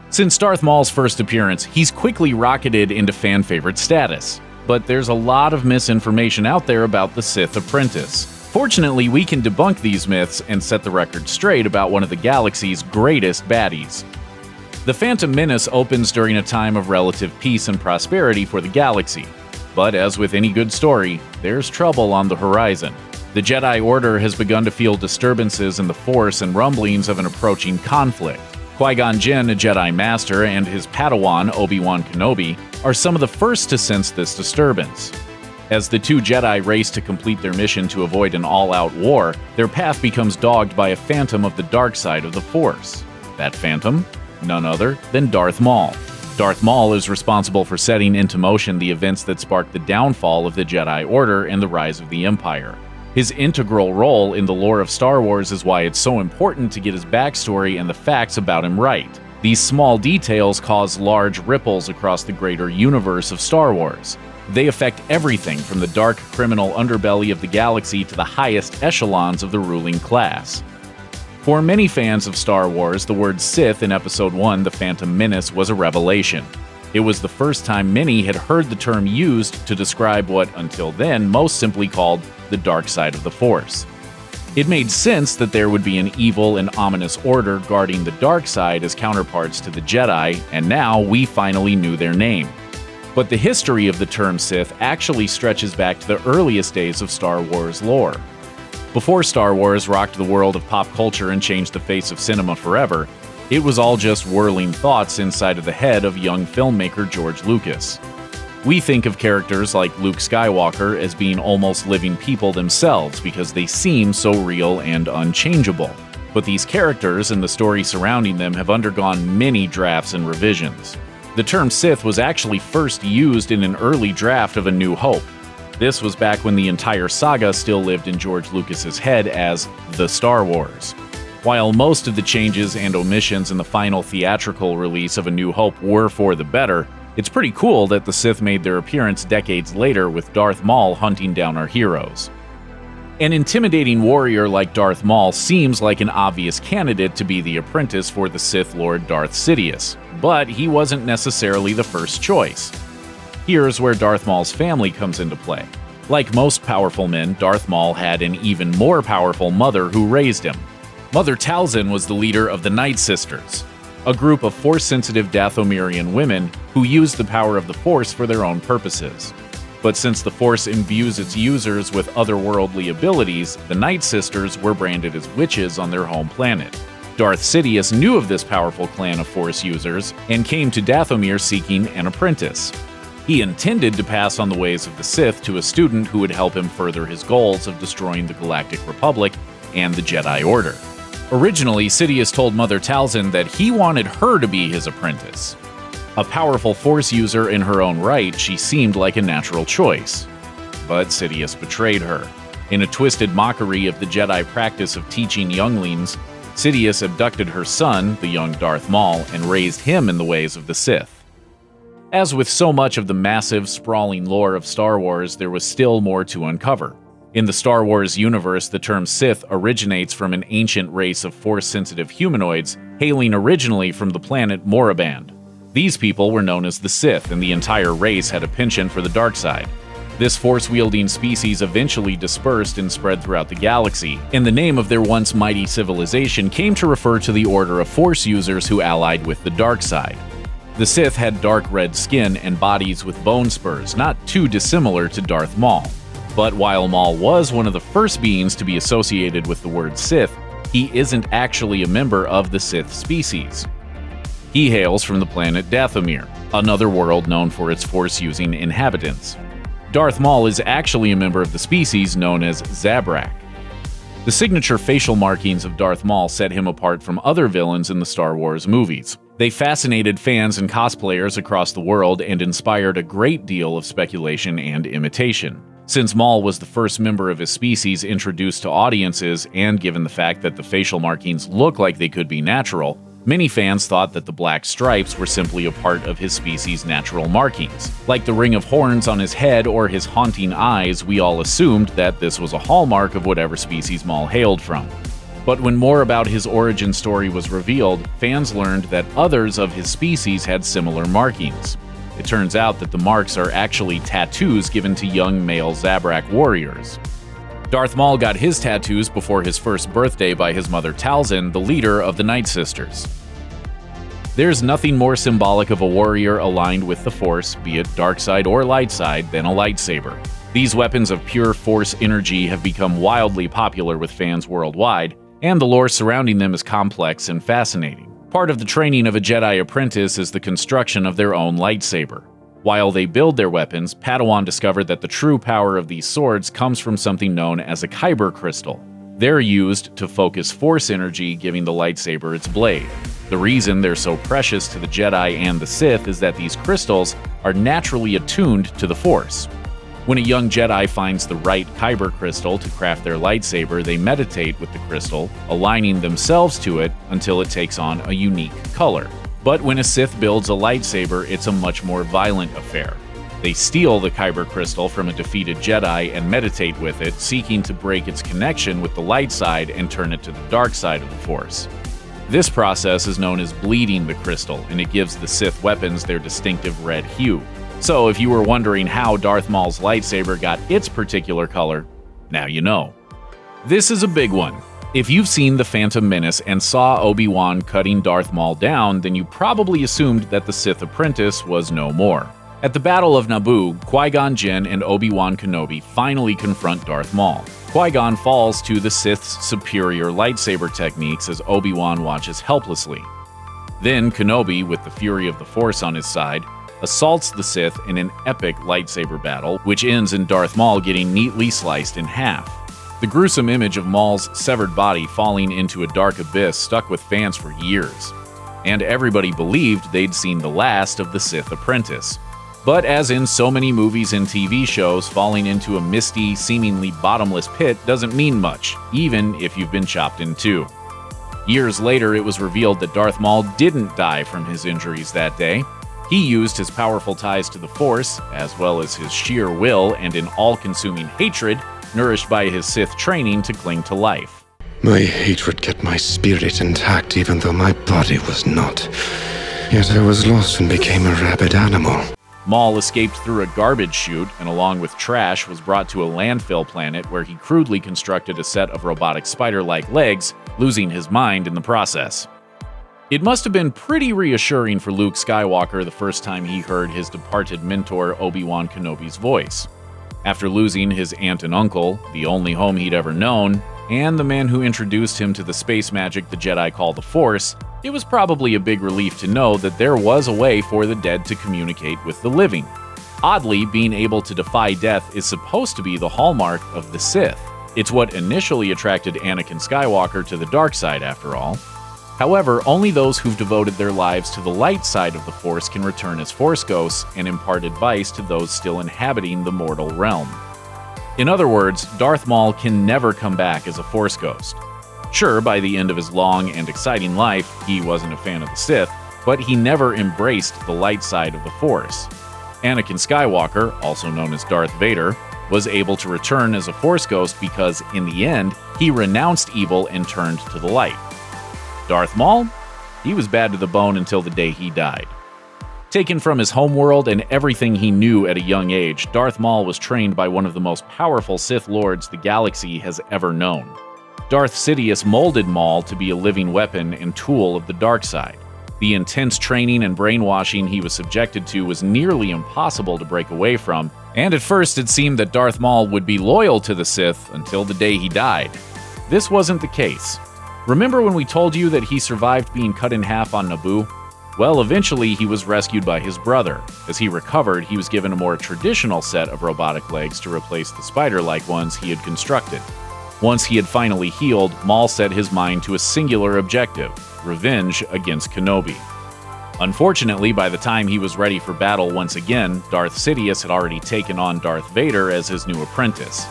Since Darth Maul's first appearance, he's quickly rocketed into fan favorite status. But there's a lot of misinformation out there about the Sith apprentice. Fortunately, we can debunk these myths and set the record straight about one of the galaxy's greatest baddies. The Phantom Menace opens during a time of relative peace and prosperity for the galaxy. But as with any good story, there's trouble on the horizon. The Jedi Order has begun to feel disturbances in the Force and rumblings of an approaching conflict. Qui-Gon Jinn, a Jedi Master, and his Padawan, Obi-Wan Kenobi, are some of the first to sense this disturbance. As the two Jedi race to complete their mission to avoid an all-out war, their path becomes dogged by a phantom of the dark side of the Force. That phantom? None other than Darth Maul. Darth Maul is responsible for setting into motion the events that sparked the downfall of the Jedi Order and the rise of the Empire. His integral role in the lore of Star Wars is why it's so important to get his backstory and the facts about him right. These small details cause large ripples across the greater universe of Star Wars. They affect everything from the dark criminal underbelly of the galaxy to the highest echelons of the ruling class. For many fans of Star Wars, the word Sith in Episode 1, The Phantom Menace, was a revelation. It was the first time many had heard the term used to describe what, until then, most simply called the dark side of the Force. It made sense that there would be an evil and ominous order guarding the dark side as counterparts to the Jedi, and now we finally knew their name. But the history of the term Sith actually stretches back to the earliest days of Star Wars lore. Before Star Wars rocked the world of pop culture and changed the face of cinema forever, it was all just whirling thoughts inside of the head of young filmmaker George Lucas. We think of characters like Luke Skywalker as being almost living people themselves because they seem so real and unchangeable. But these characters and the story surrounding them have undergone many drafts and revisions. The term Sith was actually first used in an early draft of A New Hope. This was back when the entire saga still lived in George Lucas's head as The Star Wars. While most of the changes and omissions in the final theatrical release of A New Hope were for the better, it's pretty cool that the Sith made their appearance decades later with Darth Maul hunting down our heroes. An intimidating warrior like Darth Maul seems like an obvious candidate to be the apprentice for the Sith Lord Darth Sidious, but he wasn't necessarily the first choice. Here's where Darth Maul's family comes into play. Like most powerful men, Darth Maul had an even more powerful mother who raised him. Mother Talzin was the leader of the Night Sisters, a group of Force-sensitive Dathomirian women who used the power of the Force for their own purposes. But since the Force imbues its users with otherworldly abilities, the Night Sisters were branded as witches on their home planet. Darth Sidious knew of this powerful clan of Force users and came to Dathomir seeking an apprentice. He intended to pass on the ways of the Sith to a student who would help him further his goals of destroying the Galactic Republic and the Jedi Order. Originally, Sidious told Mother Talzin that he wanted her to be his apprentice. A powerful Force user in her own right, she seemed like a natural choice. But Sidious betrayed her. In a twisted mockery of the Jedi practice of teaching younglings, Sidious abducted her son, the young Darth Maul, and raised him in the ways of the Sith. As with so much of the massive, sprawling lore of Star Wars, there was still more to uncover. In the Star Wars universe, the term Sith originates from an ancient race of Force-sensitive humanoids, hailing originally from the planet Moraband. These people were known as the Sith, and the entire race had a penchant for the dark side. This Force-wielding species eventually dispersed and spread throughout the galaxy, and the name of their once mighty civilization came to refer to the order of Force users who allied with the dark side. The Sith had dark red skin and bodies with bone spurs, not too dissimilar to Darth Maul. But while Maul was one of the first beings to be associated with the word Sith, he isn't actually a member of the Sith species. He hails from the planet Dathomir, another world known for its Force-using inhabitants. Darth Maul is actually a member of the species known as Zabrak. The signature facial markings of Darth Maul set him apart from other villains in the Star Wars movies. They fascinated fans and cosplayers across the world and inspired a great deal of speculation and imitation. Since Maul was the first member of his species introduced to audiences, and given the fact that the facial markings look like they could be natural, many fans thought that the black stripes were simply a part of his species' natural markings. Like the ring of horns on his head or his haunting eyes, we all assumed that this was a hallmark of whatever species Maul hailed from. But when more about his origin story was revealed, fans learned that others of his species had similar markings. It turns out that the marks are actually tattoos given to young male Zabrak warriors. Darth Maul got his tattoos before his first birthday by his mother Talzin, the leader of the Night Sisters. There's nothing more symbolic of a warrior aligned with the Force, be it dark side or light side, than a lightsaber. These weapons of pure Force energy have become wildly popular with fans worldwide, and the lore surrounding them is complex and fascinating. Part of the training of a Jedi apprentice is the construction of their own lightsaber. While they build their weapons, Padawan discovered that the true power of these swords comes from something known as a Kyber Crystal. They're used to focus Force energy, giving the lightsaber its blade. The reason they're so precious to the Jedi and the Sith is that these crystals are naturally attuned to the Force. When a young Jedi finds the right Kyber crystal to craft their lightsaber, they meditate with the crystal, aligning themselves to it until it takes on a unique color. But when a Sith builds a lightsaber, it's a much more violent affair. They steal the Kyber crystal from a defeated Jedi and meditate with it, seeking to break its connection with the light side and turn it to the dark side of the Force. This process is known as bleeding the crystal, and it gives the Sith weapons their distinctive red hue. So if you were wondering how Darth Maul's lightsaber got its particular color, now you know. This is a big one. If you've seen The Phantom Menace and saw Obi-Wan cutting Darth Maul down, then you probably assumed that the Sith apprentice was no more. At the Battle of Naboo, Qui-Gon Jinn and Obi-Wan Kenobi finally confront Darth Maul. Qui-Gon falls to the Sith's superior lightsaber techniques as Obi-Wan watches helplessly. Then Kenobi, with the fury of the Force on his side, assaults the Sith in an epic lightsaber battle, which ends in Darth Maul getting neatly sliced in half. The gruesome image of Maul's severed body falling into a dark abyss stuck with fans for years, and everybody believed they'd seen the last of the Sith apprentice. But as in so many movies and TV shows, falling into a misty, seemingly bottomless pit doesn't mean much, even if you've been chopped in two. Years later, it was revealed that Darth Maul didn't die from his injuries that day. He used his powerful ties to the Force, as well as his sheer will and an all-consuming hatred, nourished by his Sith training, to cling to life. My hatred kept my spirit intact even though my body was not. Yet I was lost and became a rabid animal. Maul escaped through a garbage chute and, along with trash, was brought to a landfill planet where he crudely constructed a set of robotic spider-like legs, losing his mind in the process. It must have been pretty reassuring for Luke Skywalker the first time he heard his departed mentor Obi-Wan Kenobi's voice. After losing his aunt and uncle, the only home he'd ever known, and the man who introduced him to the space magic the Jedi call the Force, it was probably a big relief to know that there was a way for the dead to communicate with the living. Oddly, being able to defy death is supposed to be the hallmark of the Sith. It's what initially attracted Anakin Skywalker to the dark side, after all. However, only those who've devoted their lives to the light side of the Force can return as Force ghosts and impart advice to those still inhabiting the mortal realm. In other words, Darth Maul can never come back as a Force ghost. Sure, by the end of his long and exciting life, he wasn't a fan of the Sith, but he never embraced the light side of the Force. Anakin Skywalker, also known as Darth Vader, was able to return as a Force ghost because, in the end, he renounced evil and turned to the light. Darth Maul? He was bad to the bone until the day he died. Taken from his homeworld and everything he knew at a young age, Darth Maul was trained by one of the most powerful Sith Lords the galaxy has ever known. Darth Sidious molded Maul to be a living weapon and tool of the dark side. The intense training and brainwashing he was subjected to was nearly impossible to break away from, and at first it seemed that Darth Maul would be loyal to the Sith until the day he died. This wasn't the case. Remember when we told you that he survived being cut in half on Naboo? Well, eventually he was rescued by his brother. As he recovered, he was given a more traditional set of robotic legs to replace the spider-like ones he had constructed. Once he had finally healed, Maul set his mind to a singular objective: revenge against Kenobi. Unfortunately, by the time he was ready for battle once again, Darth Sidious had already taken on Darth Vader as his new apprentice.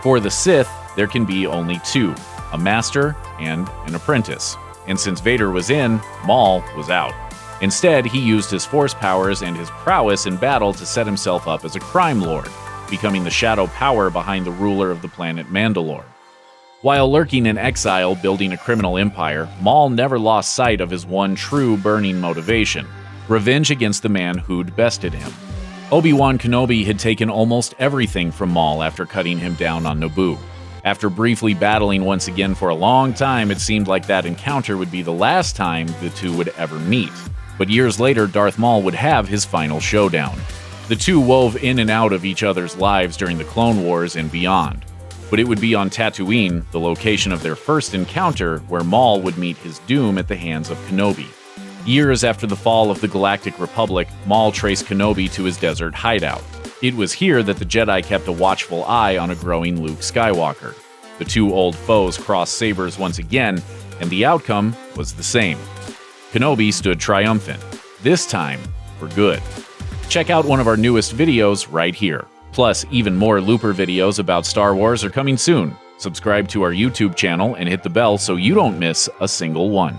For the Sith, there can be only two: a master and an apprentice. And since Vader was in, Maul was out. Instead, he used his Force powers and his prowess in battle to set himself up as a crime lord, becoming the shadow power behind the ruler of the planet Mandalore. While lurking in exile building a criminal empire, Maul never lost sight of his one true burning motivation: revenge against the man who'd bested him. Obi-Wan Kenobi had taken almost everything from Maul after cutting him down on Naboo. After briefly battling once again for a long time, it seemed like that encounter would be the last time the two would ever meet. But years later, Darth Maul would have his final showdown. The two wove in and out of each other's lives during the Clone Wars and beyond. But it would be on Tatooine, the location of their first encounter, where Maul would meet his doom at the hands of Kenobi. Years after the fall of the Galactic Republic, Maul traced Kenobi to his desert hideout. It was here that the Jedi kept a watchful eye on a growing Luke Skywalker. The two old foes crossed sabers once again, and the outcome was the same. Kenobi stood triumphant, this time for good. Check out one of our newest videos right here. Plus, even more Looper videos about Star Wars are coming soon. Subscribe to our YouTube channel and hit the bell so you don't miss a single one.